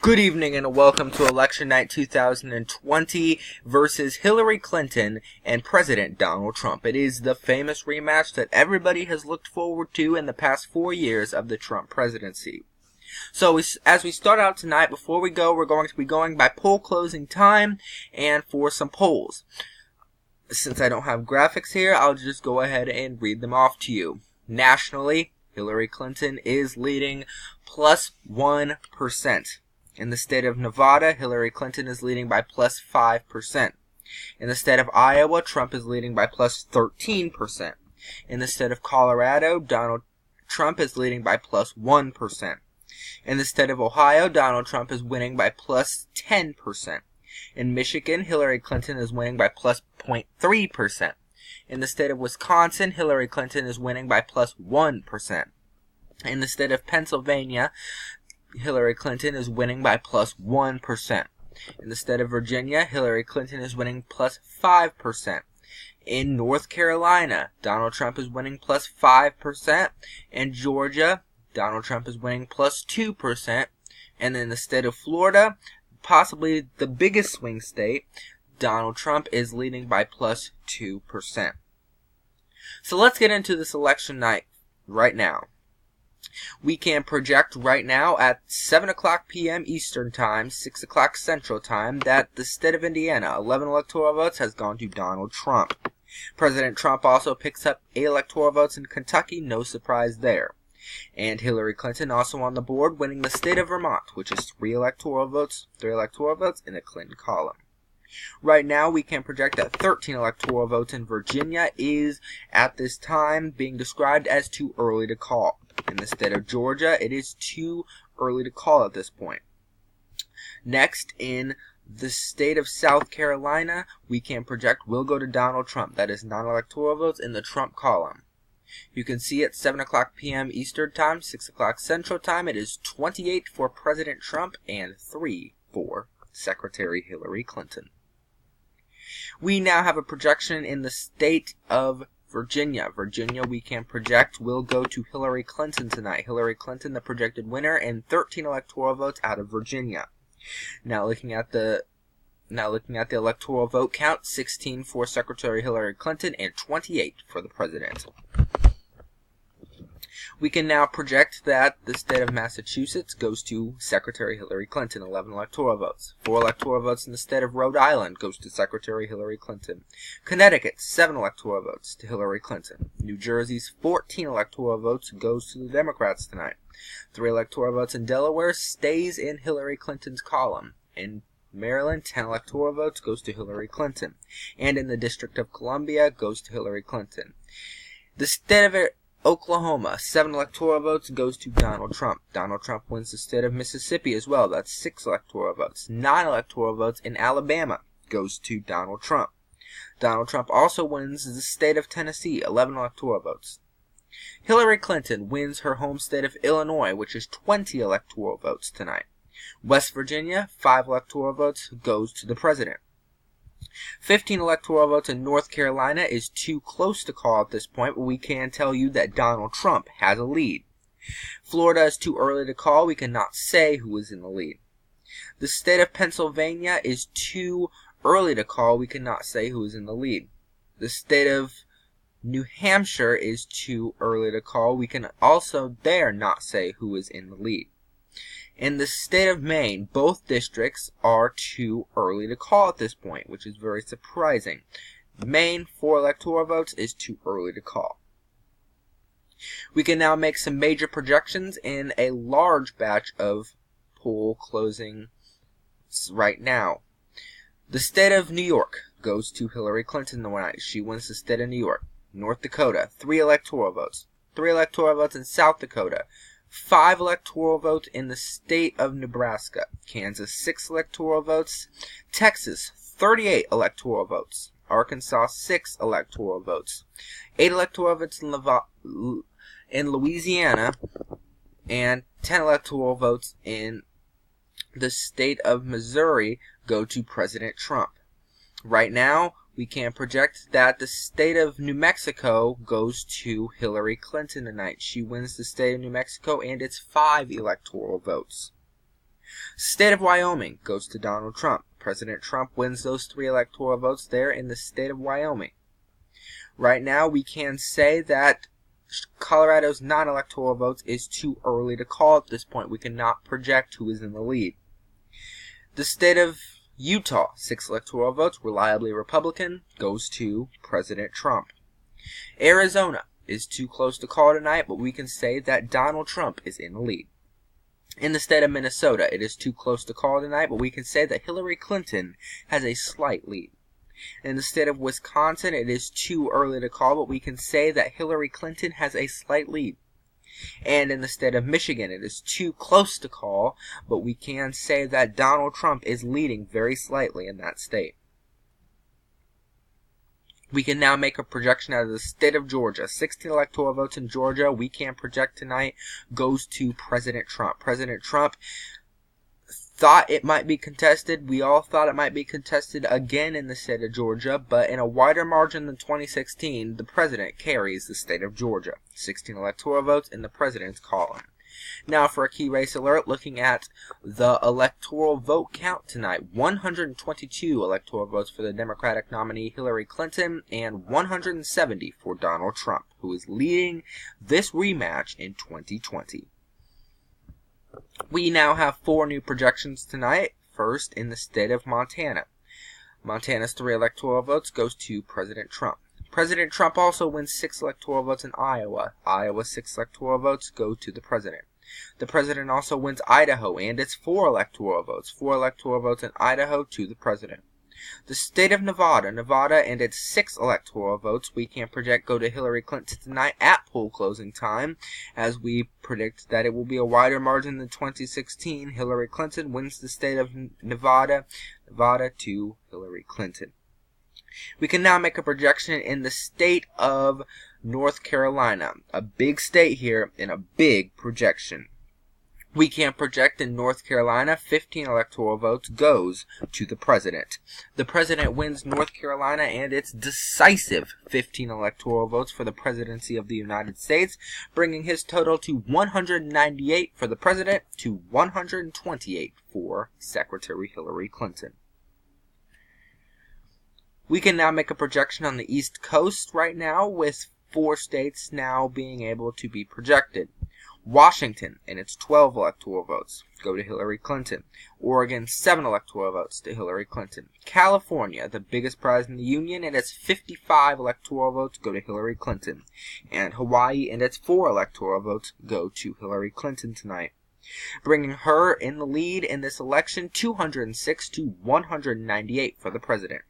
Good evening and welcome to Election Night 2020 versus Hillary Clinton and President Donald Trump. It is the famous rematch that everybody has looked forward to in the past 4 years of the Trump presidency. So as we start out tonight, before we go, we're going to be going by poll closing time and for some polls. Since I don't have graphics here, I'll just go ahead and read them off to you. Nationally, Hillary Clinton is leading plus 1%. In the state of Nevada, Hillary Clinton is leading by plus 5%. In the state of Iowa, Trump is leading by plus 13%. In the state of Colorado, Donald Trump is leading by plus 1%. In the state of Ohio, Donald Trump is winning by plus 10%. In Michigan, Hillary Clinton is winning by plus 0.3%. In the state of Wisconsin, Hillary Clinton is winning by plus 1%. In the state of Pennsylvania, Hillary Clinton is winning by plus 1%. In the state of Virginia, Hillary Clinton is winning plus 5%. In North Carolina, Donald Trump is winning plus 5%. In Georgia, Donald Trump is winning plus 2%. And in the state of Florida, possibly the biggest swing state, Donald Trump is leading by plus 2%. So let's get into this election night right now. We can project right now at 7 o'clock p.m. Eastern Time, 6 o'clock Central Time, that the state of Indiana, 11 electoral votes, has gone to Donald Trump. President Trump also picks up 8 electoral votes in Kentucky, no surprise there. And Hillary Clinton also on the board, winning the state of Vermont, which is 3 electoral votes in the Clinton column. Right now, we can project that 13 electoral votes in Virginia is, at this time, being described as too early to call. In the state of Georgia, it is too early to call at this point. Next, in the state of South Carolina, we can project will go to Donald Trump. That is 9 electoral votes in the Trump column. You can see at 7 o'clock p.m. Eastern Time, 6 o'clock Central Time, it is 28 for President Trump and 3 for Secretary Hillary Clinton. We now have a projection in the state of Virginia. Virginia, we can project, will go to Hillary Clinton tonight. Hillary Clinton, the projected winner, and 13 electoral votes out of Virginia. Now looking at the electoral vote count, 16 for Secretary Hillary Clinton and 28 for the president. We can now project that the state of Massachusetts goes to Secretary Hillary Clinton, 11 electoral votes. 4 electoral votes in the state of Rhode Island goes to Secretary Hillary Clinton. Connecticut, 7 electoral votes to Hillary Clinton. New Jersey's 14 electoral votes goes to the Democrats tonight. 3 electoral votes in Delaware stays in Hillary Clinton's column. In Maryland, 10 electoral votes goes to Hillary Clinton. And in the District of Columbia goes to Hillary Clinton. The state of Oklahoma, 7 electoral votes goes to Donald Trump. Donald Trump wins the state of Mississippi as well. That's 6 electoral votes. 9 electoral votes in Alabama goes to Donald Trump. Donald Trump also wins the state of Tennessee, 11 electoral votes. Hillary Clinton wins her home state of Illinois, which is 20 electoral votes tonight. West Virginia, 5 electoral votes goes to the president. 15 electoral votes in North Carolina is too close to call at this point, but we can tell you that Donald Trump has a lead. Florida is too early to call. We cannot say who is in the lead. The state of Pennsylvania is too early to call. We cannot say who is in the lead. The state of New Hampshire is too early to call. We can also there not say who is in the lead. In the state of Maine, both districts are too early to call at this point, which is very surprising. Maine, 4 electoral votes is too early to call. We can now make some major projections in a large batch of poll closing right now. The state of New York goes to Hillary Clinton tonight. She wins the state of New York. North Dakota, 3 electoral votes. 3 electoral votes in South Dakota. 5 electoral votes in the state of Nebraska. Kansas, 6 electoral votes. Texas, 38 electoral votes. Arkansas, 6 electoral votes. 8 electoral votes in Louisiana. And 10 electoral votes in the state of Missouri go to President Trump. Right now, we can project that the state of New Mexico goes to Hillary Clinton tonight. She wins the state of New Mexico and it's 5 electoral votes. State of Wyoming goes to Donald Trump. President Trump wins those 3 electoral votes there in the state of Wyoming. Right now, we can say that Colorado's non-electoral votes is too early to call at this point. We cannot project who is in the lead. The state of Utah, 6 electoral votes, reliably Republican, goes to President Trump. Arizona is too close to call tonight, but we can say that Donald Trump is in the lead. In the state of Minnesota, it is too close to call tonight, but we can say that Hillary Clinton has a slight lead. In the state of Wisconsin, it is too early to call, but we can say that Hillary Clinton has a slight lead. And in the state of Michigan, it is too close to call, but we can say that Donald Trump is leading very slightly in that state. We can now make a projection out of the state of Georgia. 16 electoral votes in Georgia, we can project tonight, goes to President Trump. President Trump thought it might be contested. We all thought it might be contested again in the state of Georgia, but in a wider margin than 2016, the president carries the state of Georgia. 16 electoral votes in the president's column. Now for a key race alert, looking at the electoral vote count tonight. 122 electoral votes for the Democratic nominee Hillary Clinton and 170 for Donald Trump, who is leading this rematch in 2020. We now have 4 new projections tonight. First, in the state of Montana. Montana's 3 electoral votes goes to President Trump. President Trump also wins 6 electoral votes in Iowa. Iowa's 6 electoral votes go to the president. The president also wins Idaho and its 4 electoral votes. 4 electoral votes in Idaho to the president. The state of Nevada. Nevada and its 6 electoral votes we can project go to Hillary Clinton tonight at poll closing time, as we predict that it will be a wider margin than 2016. Hillary Clinton wins the state of Nevada. Nevada to Hillary Clinton. We can now make a projection in the state of North Carolina. A big state here and a big projection. We can project in North Carolina, 15 electoral votes goes to the president. The president wins North Carolina and its decisive 15 electoral votes for the presidency of the United States, bringing his total to 198 for the president to 128 for Secretary Hillary Clinton. We can now make a projection on the East Coast right now, with 4 states now being able to be projected. Washington and its 12 electoral votes go to Hillary Clinton. Oregon, 7 electoral votes to Hillary Clinton. California, the biggest prize in the union, and its 55 electoral votes go to Hillary Clinton. And Hawaii and its 4 electoral votes go to Hillary Clinton tonight, bringing her in the lead in this election, 206 to 198 for the president.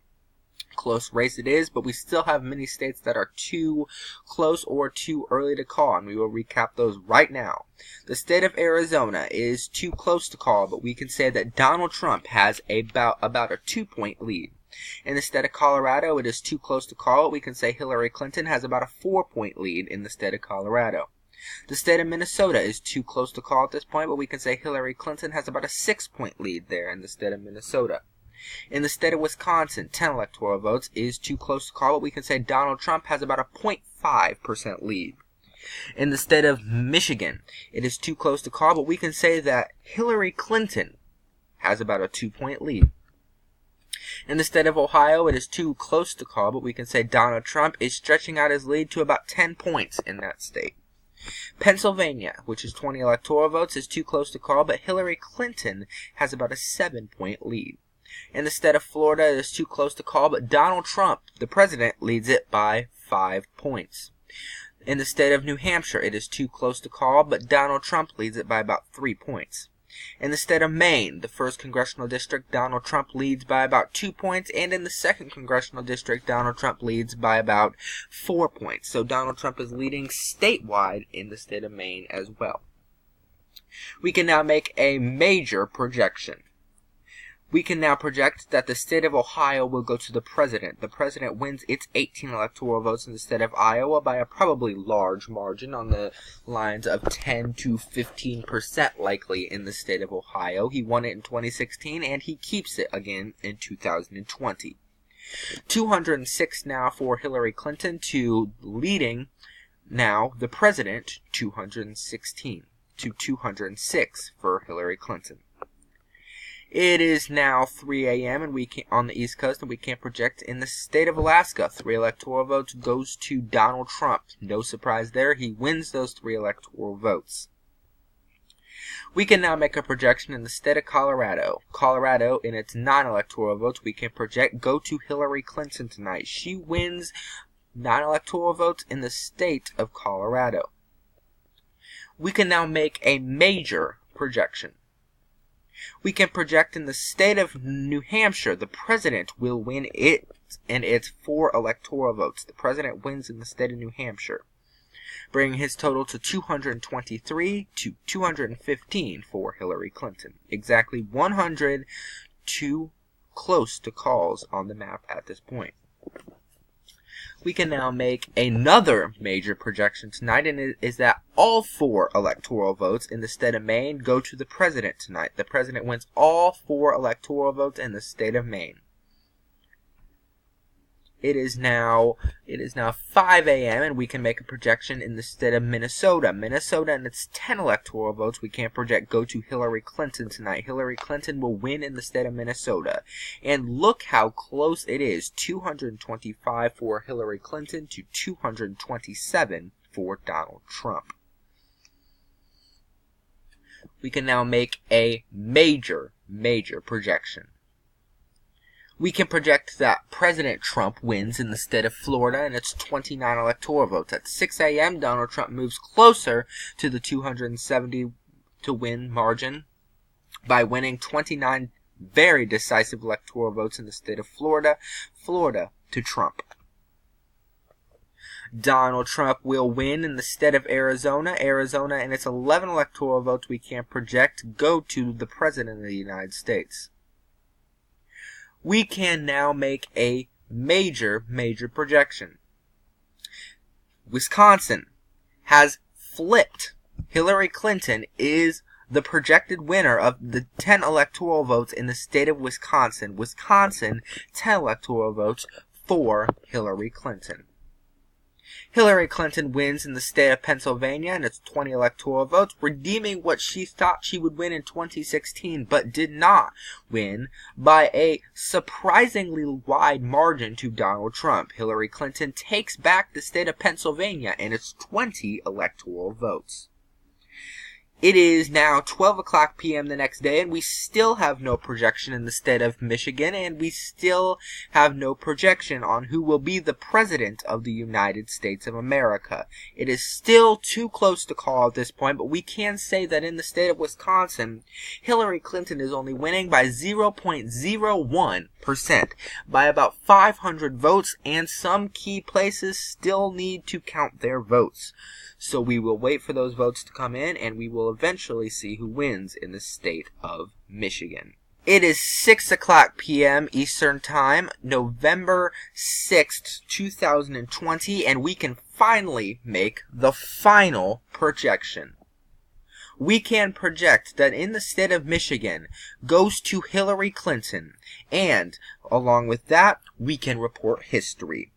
Close race it is, but we still have many states that are too close or too early to call, and we will recap those right now. The state of Arizona is too close to call, but we can say that Donald Trump has about a 2-point lead. In the state of Colorado, it is too close to call. We can say Hillary Clinton has about a 4-point lead in the state of Colorado. The state of Minnesota is too close to call at this point, but we can say Hillary Clinton has about a 6-point lead there in the state of Minnesota. In the state of Wisconsin, 10 electoral votes is too close to call, but we can say Donald Trump has about a 0.5% lead. In the state of Michigan, it is too close to call, but we can say that Hillary Clinton has about a 2-point lead. In the state of Ohio, it is too close to call, but we can say Donald Trump is stretching out his lead to about 10 points in that state. Pennsylvania, which is 20 electoral votes, is too close to call, but Hillary Clinton has about a 7-point lead. In the state of Florida, it is too close to call, but Donald Trump, the president, leads it by 5 points. In the state of New Hampshire, it is too close to call, but Donald Trump leads it by about 3 points. In the state of Maine, the 1st congressional district, Donald Trump leads by about 2 points, and in the 2nd congressional district, Donald Trump leads by about 4 points. So Donald Trump is leading statewide in the state of Maine as well. We can now make a major projection. We can now project that the state of Ohio will go to the president. The president wins its 18 electoral votes in the state of Iowa by a probably large margin, on the lines of 10 to 15% likely in the state of Ohio. He won it in 2016, and he keeps it again in 2020. 206 now for Hillary Clinton to leading now the president, 216 to 206 for Hillary Clinton. It is now 3 a.m. and we can, on the East Coast, and we can project in the state of Alaska. 3 electoral votes goes to Donald Trump. No surprise there. He wins those 3 electoral votes. We can now make a projection in the state of Colorado. Colorado, in its 9 electoral votes, we can project go to Hillary Clinton tonight. She wins 9 electoral votes in the state of Colorado. We can now make a major projection. We can project in the state of New Hampshire. The president will win it and its 4 electoral votes. The president wins in the state of New Hampshire, bringing his total to 223 to 215 for Hillary Clinton. Exactly 100 too close to calls on the map at this point. We can now make another major projection tonight, and it is that all 4 electoral votes in the state of Maine go to the president tonight. The president wins all 4 electoral votes in the state of Maine. It is now 5 a.m. and we can make a projection in the state of Minnesota. Minnesota and its 10 electoral votes we can project go to Hillary Clinton tonight. Hillary Clinton will win in the state of Minnesota. And look how close it is. 225 for Hillary Clinton to 227 for Donald Trump. We can now make a major projection. We can project that President Trump wins in the state of Florida and its 29 electoral votes. At 6 a.m., Donald Trump moves closer to the 270 to win margin by winning 29 very decisive electoral votes in the state of Florida. Florida to Trump. Donald Trump will win in the state of Arizona. Arizona and its 11 electoral votes we can project go to the President of the United States. We can now make a major projection. Wisconsin has flipped. Hillary Clinton is the projected winner of the 10 electoral votes in the state of Wisconsin. Wisconsin, 10 electoral votes for Hillary Clinton. Hillary Clinton wins in the state of Pennsylvania and its 20 electoral votes, redeeming what she thought she would win in 2016, but did not win by a surprisingly wide margin to Donald Trump. Hillary Clinton takes back the state of Pennsylvania and its 20 electoral votes. It is now 12 o'clock p.m. the next day, and we still have no projection in the state of Michigan, and we still have no projection on who will be the President of the United States of America. It is still too close to call at this point, but we can say that in the state of Wisconsin, Hillary Clinton is only winning by 0.01%, by about 500 votes, and some key places still need to count their votes. So we will wait for those votes to come in, and we will eventually see who wins in the state of Michigan. It is 6 o'clock p.m. Eastern Time, November 6th, 2020, and we can finally make the final projection. We can project that in the state of Michigan goes to Hillary Clinton, and along with that, we can report history.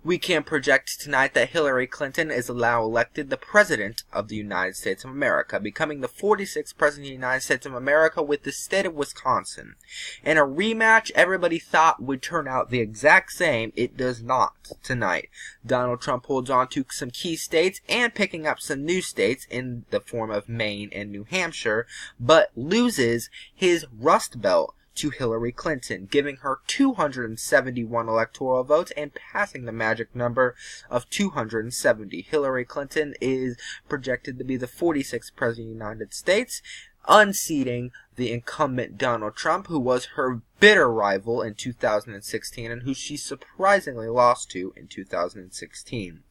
We can project tonight that Hillary Clinton is now elected the President of the United States of America, becoming the 46th President of the United States of America with the state of Wisconsin. In a rematch everybody thought would turn out the exact same, it does not tonight. Donald Trump holds on to some key states and picking up some new states in the form of Maine and New Hampshire, but loses his Rust Belt to Hillary Clinton, giving her 271 electoral votes and passing the magic number of 270. Hillary Clinton is projected to be the 46th President of the United States, unseating the incumbent Donald Trump, who was her bitter rival in 2016 and who she surprisingly lost to in 2016.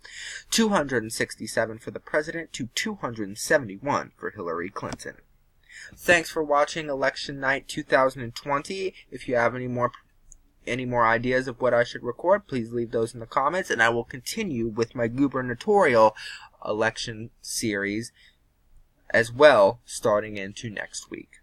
267 for the President to 271 for Hillary Clinton. Thanks for watching Election Night 2020. If you have any more ideas of what I should record, please leave those in the comments, and I will continue with my gubernatorial election series as well, starting into next week.